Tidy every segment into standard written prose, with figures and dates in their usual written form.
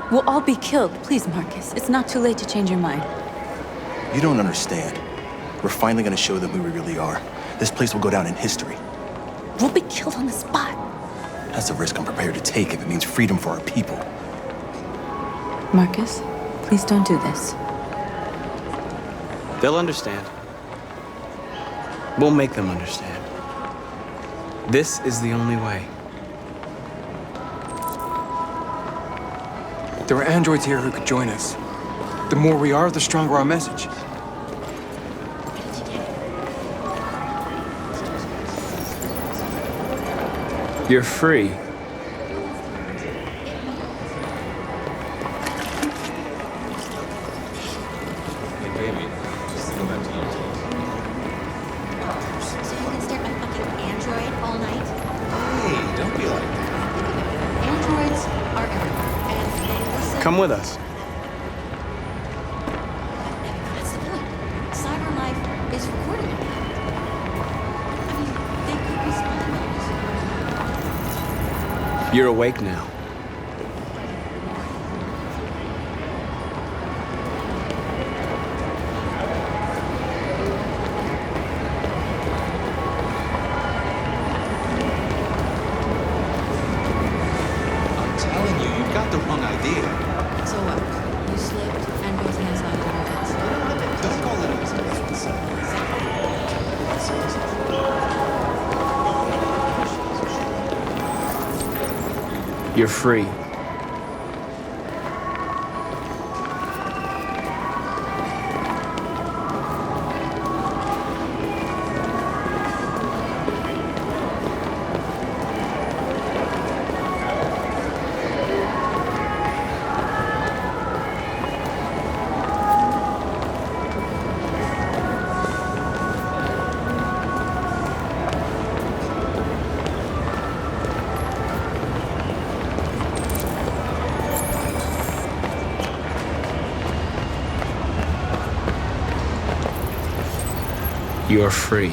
We'll all be killed. Please, Marcus. It's not too late to change your mind. You don't understand. We're finally gonna show them who we really are. This place will go down in history. We'll be killed on the spot. That's a risk I'm prepared to take if it means freedom for our people. Marcus, please don't do this. They'll understand. We'll make them understand. This is the only way. There are androids here who could join us. The more we are, the stronger our message. You're free. Come with us. That's the point. Cyber life is recording it. I mean, they could be spying on us. You're awake now. You're free. You're free.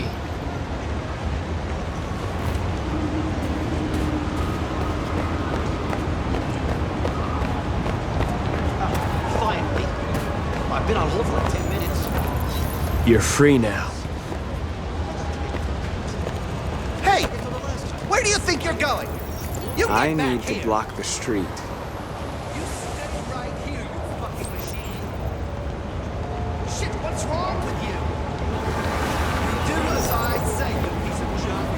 Finally. I've been on hold for like 10 minutes. You're free now. Hey! Where do you think you're going? You I get back need to here. block the street. You stay right here, you fucking machine. Shit, what's wrong with you? Do as I say, you piece of junk.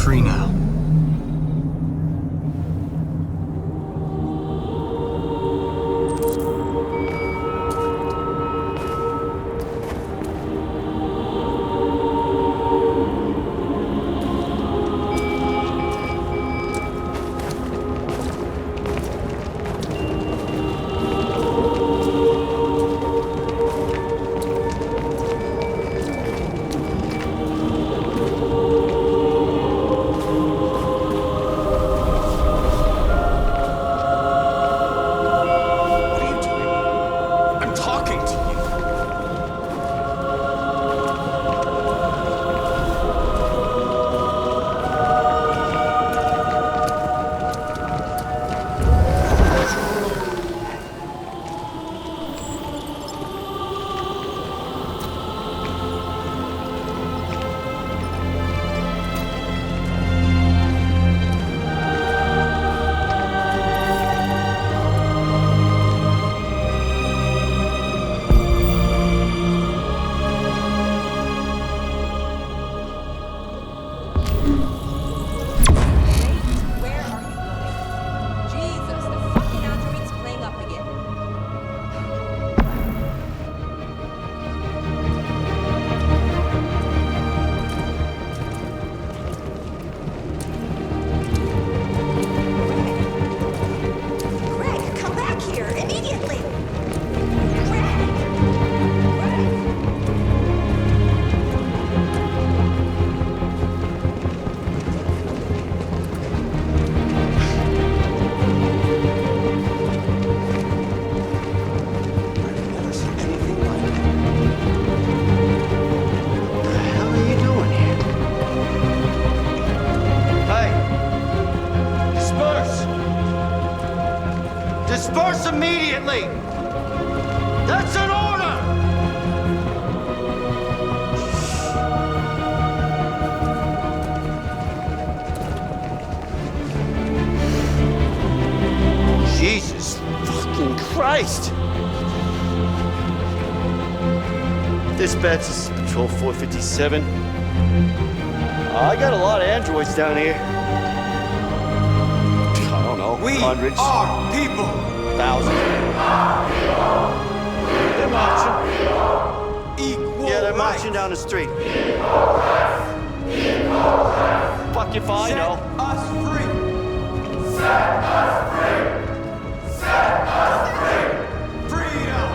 Free now. Disperse immediately! That's an order! Jesus fucking Christ! Dispatch, this is Patrol 457. I got a lot of androids down here. I don't know, We hundreds, are people. thousands. They're marching. Equal Yeah, they're rights. marching down the street. Fuck if I Set know. us free. Freedom.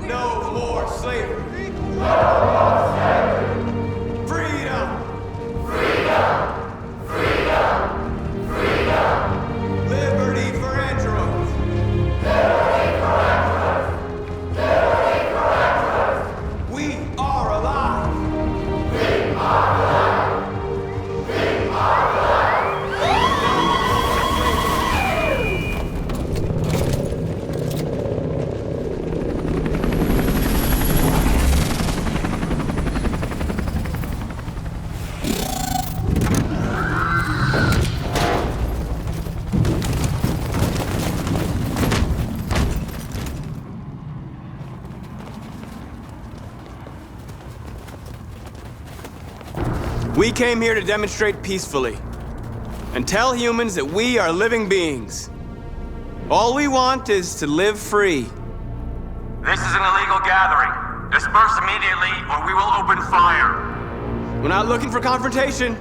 No more slavery. Freedom. Liberty for androids. We are alive. We came here to demonstrate peacefully and tell humans that we are living beings. All we want is to live free. This is an illegal gathering. Disperse immediately or we will open fire. We're not looking for confrontation.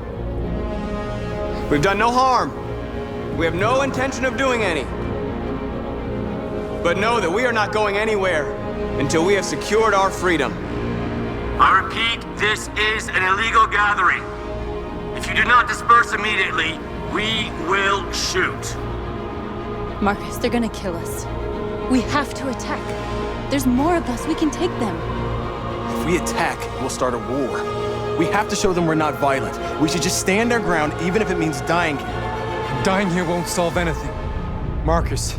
We've done no harm. We have no intention of doing any. But know that we are not going anywhere until we have secured our freedom. I repeat, this is an illegal gathering. If you do not disperse immediately, we will shoot. Marcus, they're gonna kill us. We have to attack. There's more of us. We can take them. If we attack, we'll start a war. We have to show them we're not violent. We should just stand our ground, even if it means dying here. Dying here won't solve anything. Marcus,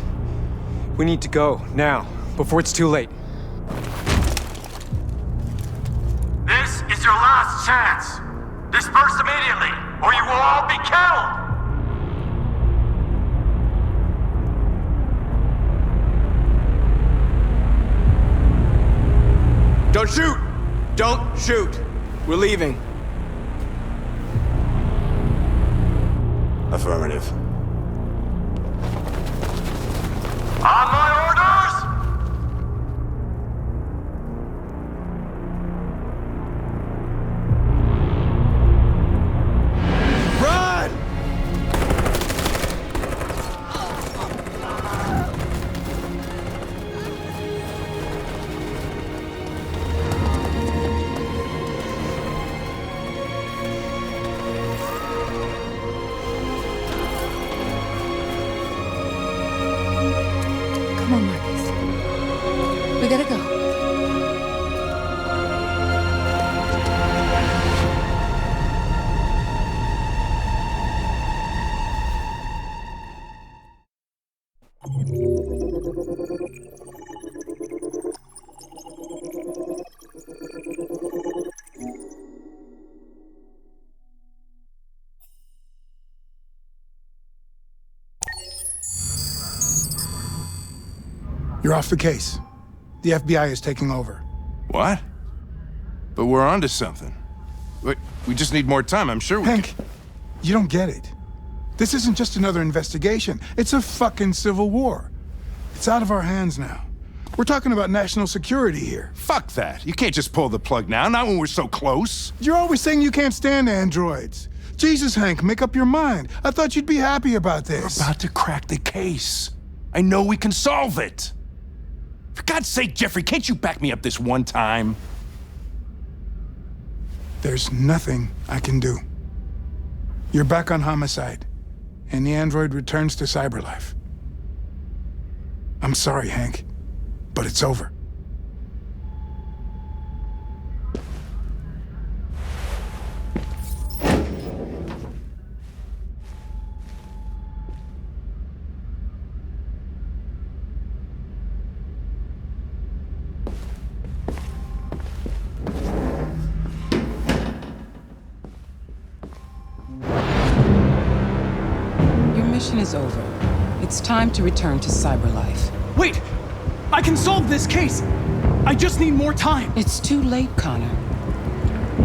we need to go, now, before it's too late. This is your last chance. Disperse immediately or you will all be killed. Don't shoot! Don't shoot! We're leaving. Affirmative. On my orders! Run! Come on, Marcus. We gotta go. You're off the case. The FBI is taking over. What? But we're onto something. We just need more time, I'm sure we Hank, you don't get it. This isn't just another investigation. It's a fucking civil war. It's out of our hands now. We're talking about national security here. Fuck that. You can't just pull the plug now, not when we're so close. You're always saying you can't stand androids. Jesus, Hank, make up your mind. I thought you'd be happy about this. We're about to crack the case. I know we can solve it. For God's sake, Jeffrey, can't you back me up this one time? There's nothing I can do. You're back on homicide, and the android returns to cyberlife. I'm sorry, Hank, but it's over. mission is over. It's time to return to cyberlife. Wait! I can solve this case! I just need more time! It's too late, Connor.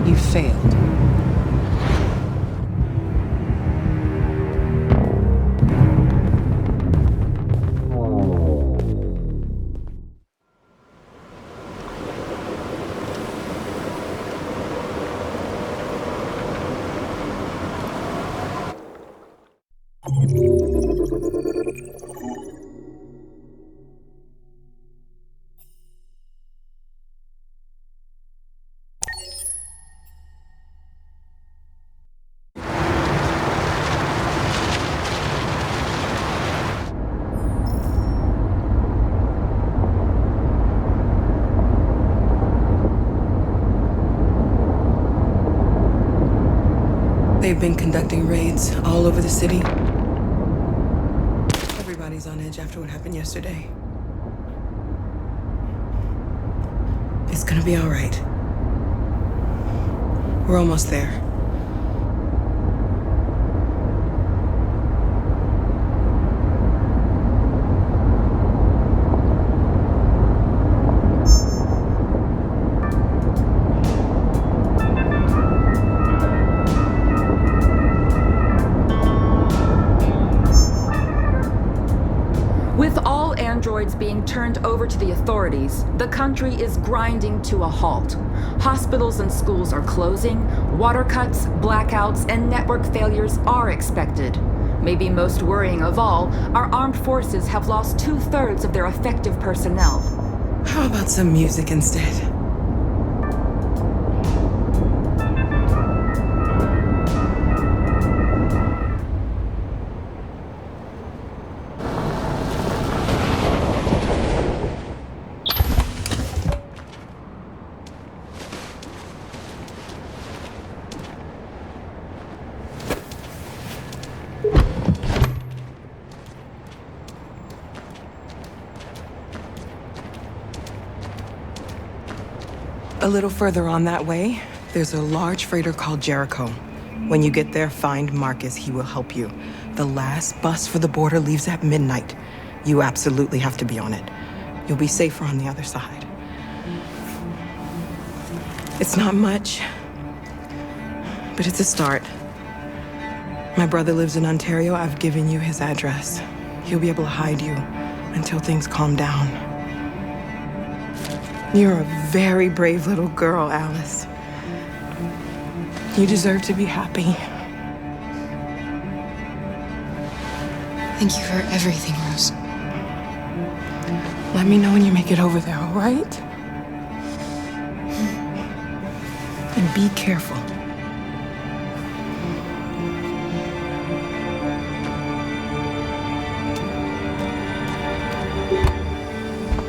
You failed. They've been conducting raids all over the city. Everybody's on edge after what happened yesterday. It's gonna be all right. We're almost there. With all androids being turned over to the authorities, the country is grinding to a halt. Hospitals and schools are closing, water cuts, blackouts, and network failures are expected. Maybe most worrying of all, our armed forces have lost 2/3 of their effective personnel. How about some music instead? A little further on that way, there's a large freighter called Jericho. When you get there, find Marcus. He will help you. The last bus for the border leaves at midnight. You absolutely have to be on it. You'll be safer on the other side. It's not much, but it's a start. My brother lives in Ontario. I've given you his address. He'll be able to hide you until things calm down. You're a very brave little girl, Alice. You deserve to be happy. Thank you for everything, Rose. Let me know when you make it over there, all right? And be careful.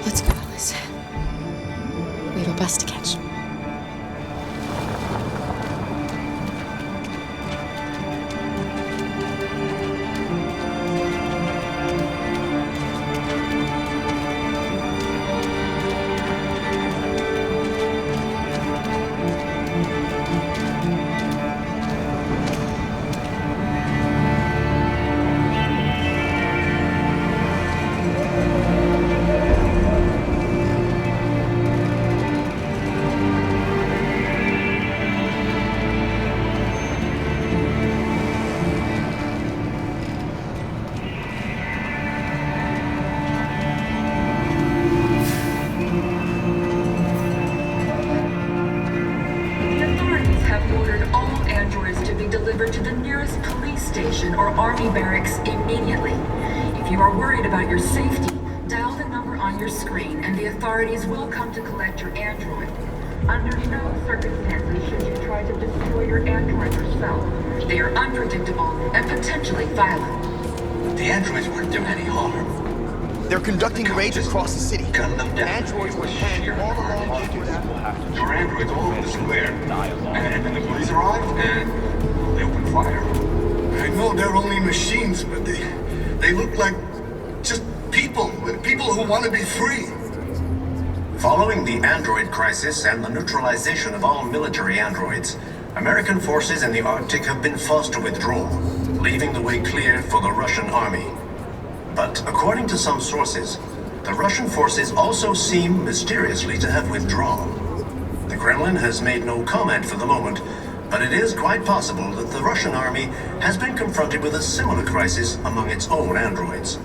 Let's go, Alice. We have a bus to catch. To the nearest police station or army barracks immediately. If you are worried about your safety, dial the number on your screen and the authorities will come to collect your android. Under no circumstances should you try to destroy your android yourself. They are unpredictable and potentially violent. The androids weren't doing any harm. They're conducting raids across the city. Gun them down. Androids were planned all along. There were androids all over the square. And then the police arrived and they opened fire. I know they're only machines, but they look like just people who want to be free. Following the android crisis and the neutralization of all military androids, American forces in the Arctic have been forced to withdraw, leaving the way clear for the Russian army. But according to some sources, the Russian forces also seem mysteriously to have withdrawn. The Kremlin has made no comment for the moment, but it is quite possible that the Russian army has been confronted with a similar crisis among its own androids.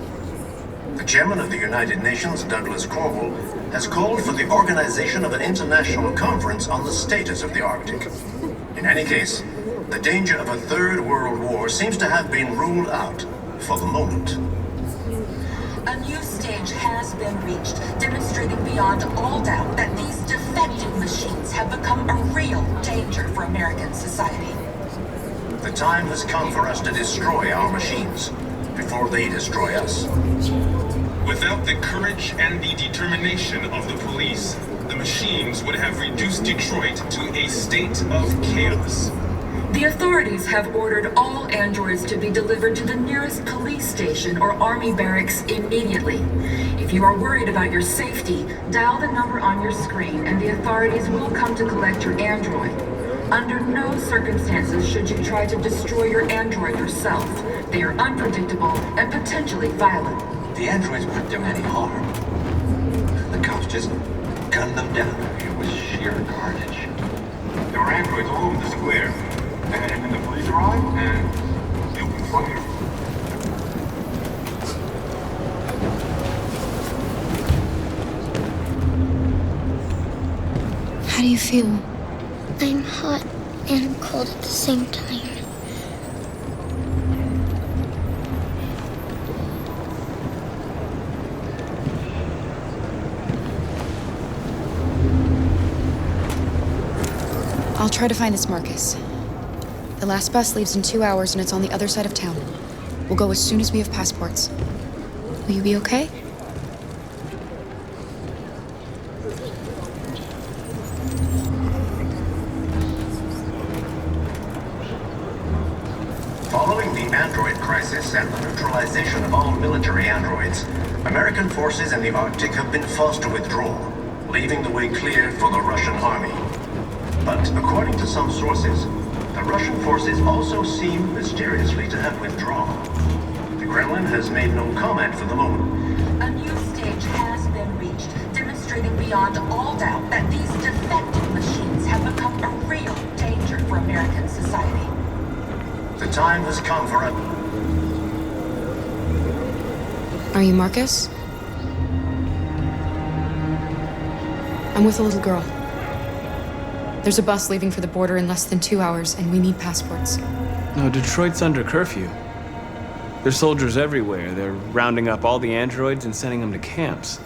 The chairman of the United Nations, Douglas Cornwall, has called for the organization of an international conference on the status of the Arctic. In any case, the danger of a third world war seems to have been ruled out for the moment. A new stage has been reached, demonstrating beyond all doubt that these defective machines have become a real danger for American society. The time has come for us to destroy our machines before they destroy us. Without the courage and the determination of the police, the machines would have reduced Detroit to a state of chaos. The authorities have ordered all androids to be delivered to the nearest police station or army barracks immediately. If you are worried about your safety, dial the number on your screen and the authorities will come to collect your android. Under no circumstances should you try to destroy your android yourself. They are unpredictable and potentially violent. The androids weren't doing any harm. The cops just gunned them down. It was sheer carnage. There were androids all over the square. And then the police arrived and they opened fire. How do you feel? I'm hot and cold at the same time. I'll try to find this Marcus. The last bus leaves in 2 hours and it's on the other side of town. We'll go as soon as we have passports. Will you be okay? Following the android crisis and the neutralization of all military androids, American forces in the Arctic have been forced to withdraw, leaving the way clear for the Russian army. But according to some sources, the Russian forces also seem mysteriously to have withdrawn. The Kremlin has made no comment for the moment. A new stage has been reached, demonstrating beyond all doubt that these defective machines have become a real danger for American society. The time has come for a... Are you Marcus? I'm with a little girl. There's a bus leaving for the border in less than 2 hours, and we need passports. No, Detroit's under curfew. There's soldiers everywhere. They're rounding up all the androids and sending them to camps.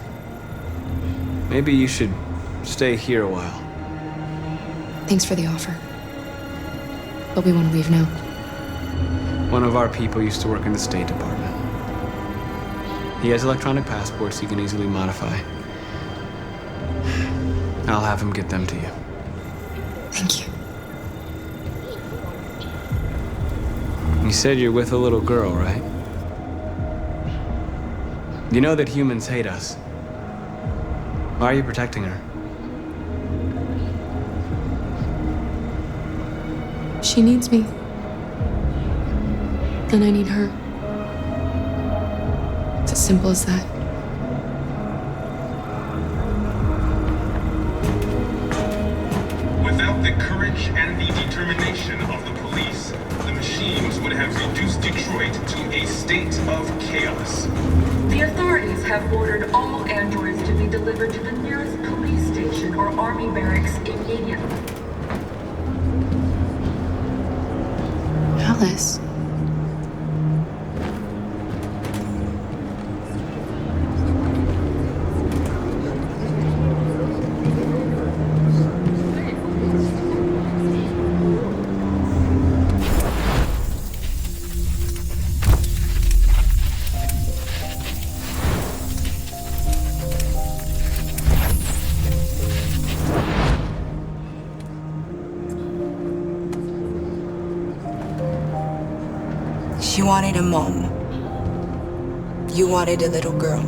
Maybe you should stay here a while. Thanks for the offer. But we want to leave now. One of our people used to work in the State Department. He has electronic passports he can easily modify. I'll have him get them to you. Thank you. You said you're with a little girl, right? You know that humans hate us. Why are you protecting her? She needs me. And I need her. It's as simple as that. Without the courage and the determination of the police, the machines would have reduced Detroit to a state of chaos. The authorities have ordered all androids to be delivered to the nearest police station or army barracks immediately. Alice. She wanted a mom. You wanted a little girl.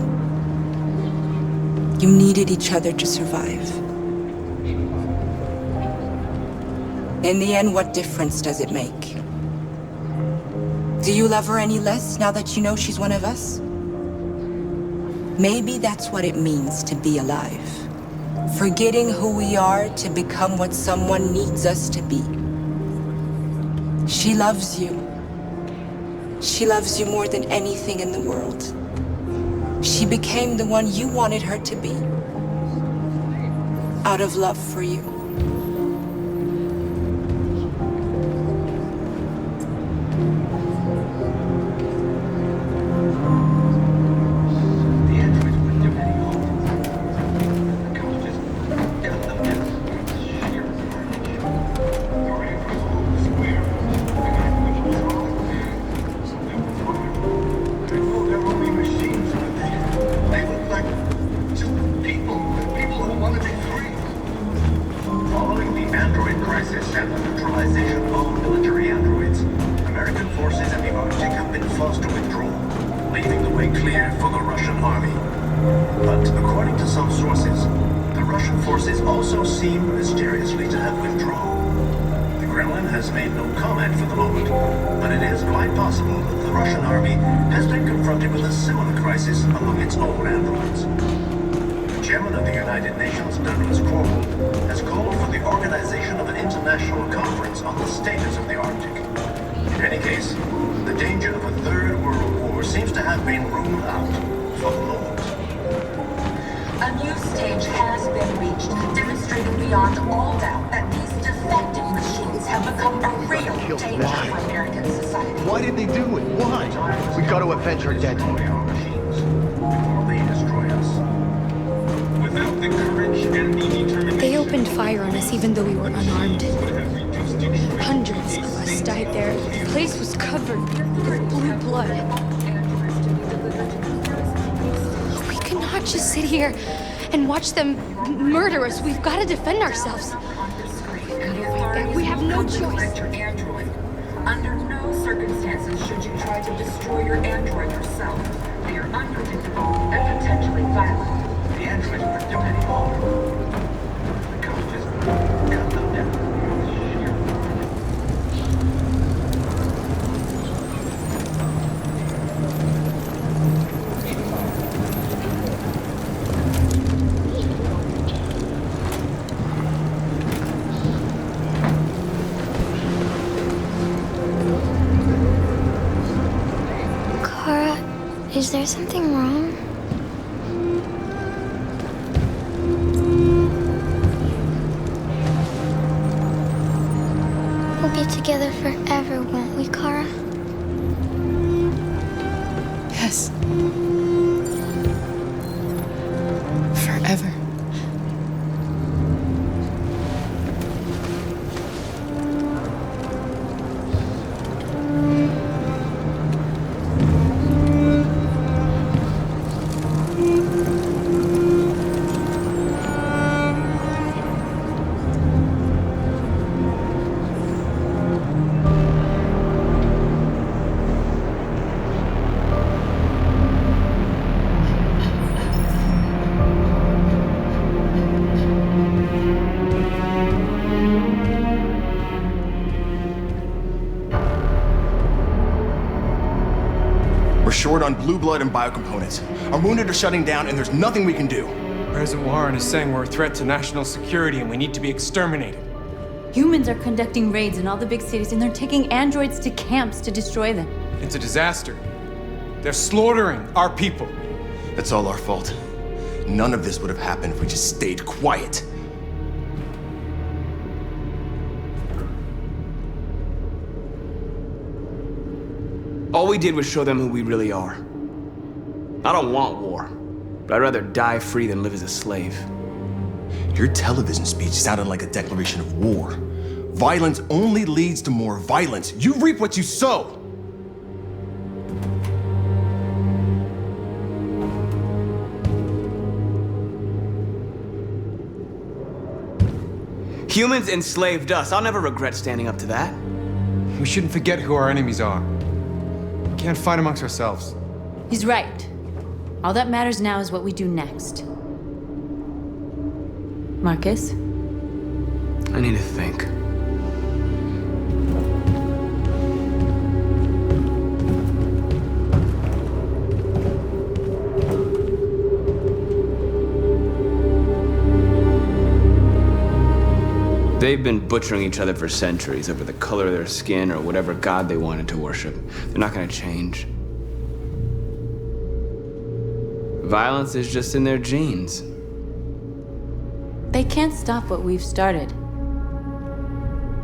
You needed each other to survive. In the end, what difference does it make? Do you love her any less now that you know she's one of us? Maybe that's what it means to be alive. Forgetting who we are to become what someone needs us to be. She loves you. She loves you more than anything in the world. She became the one you wanted her to be. Out of love for you. Watch them murder us. We've got to defend ourselves. We have no choice. Under no circumstances should you try to destroy your android yourself. They are unpredictable and potentially violent. The androids are predictable. The cops just cut them down. Is there something wrong? We'll be together forever, won't we, Kara? Yes. Forever. Short on blue blood and biocomponents. Our wounded are shutting down and there's nothing we can do. President Warren is saying we're a threat to national security and we need to be exterminated. Humans are conducting raids in all the big cities and they're taking androids to camps to destroy them. It's a disaster. They're slaughtering our people. That's all our fault. None of this would have happened if we just stayed quiet. All we did was show them who we really are. I don't want war, but I'd rather die free than live as a slave. Your television speech sounded like a declaration of war. Violence only leads to more violence. You reap what you sow. Humans enslaved us. I'll never regret standing up to that. We shouldn't forget who our enemies are. We can't fight amongst ourselves. He's right. All that matters now is what we do next. Marcus? I need to think. They've been butchering each other for centuries over the color of their skin or whatever god they wanted to worship. They're not gonna change. Violence is just in their genes. They can't stop what we've started.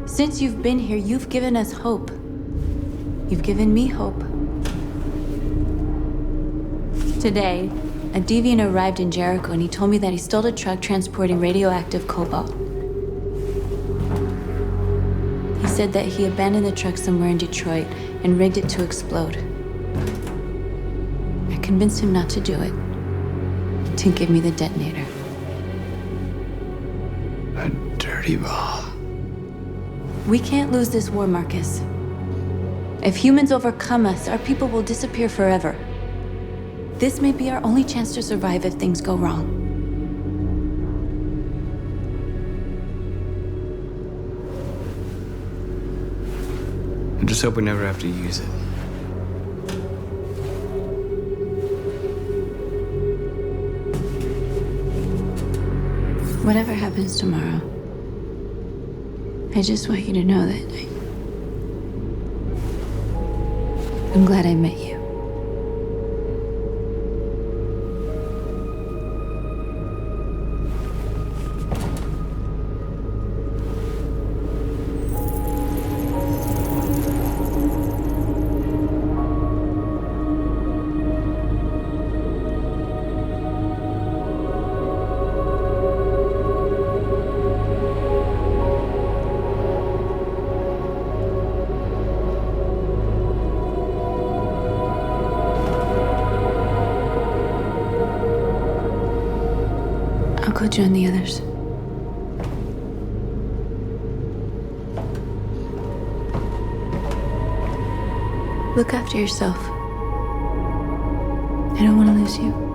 Since you've been here, you've given us hope. You've given me hope. Today, a deviant arrived in Jericho and he told me that he stole a truck transporting radioactive cobalt. He said that he abandoned the truck somewhere in Detroit and rigged it to explode. I convinced him not to do it, to give me the detonator. A dirty bomb. We can't lose this war, Marcus. If humans overcome us, our people will disappear forever. This may be our only chance to survive if things go wrong. I just hope we never have to use it. Whatever happens tomorrow, I just want you to know that I'm glad I met you. I'll go join the others. Look after yourself. I don't want to lose you.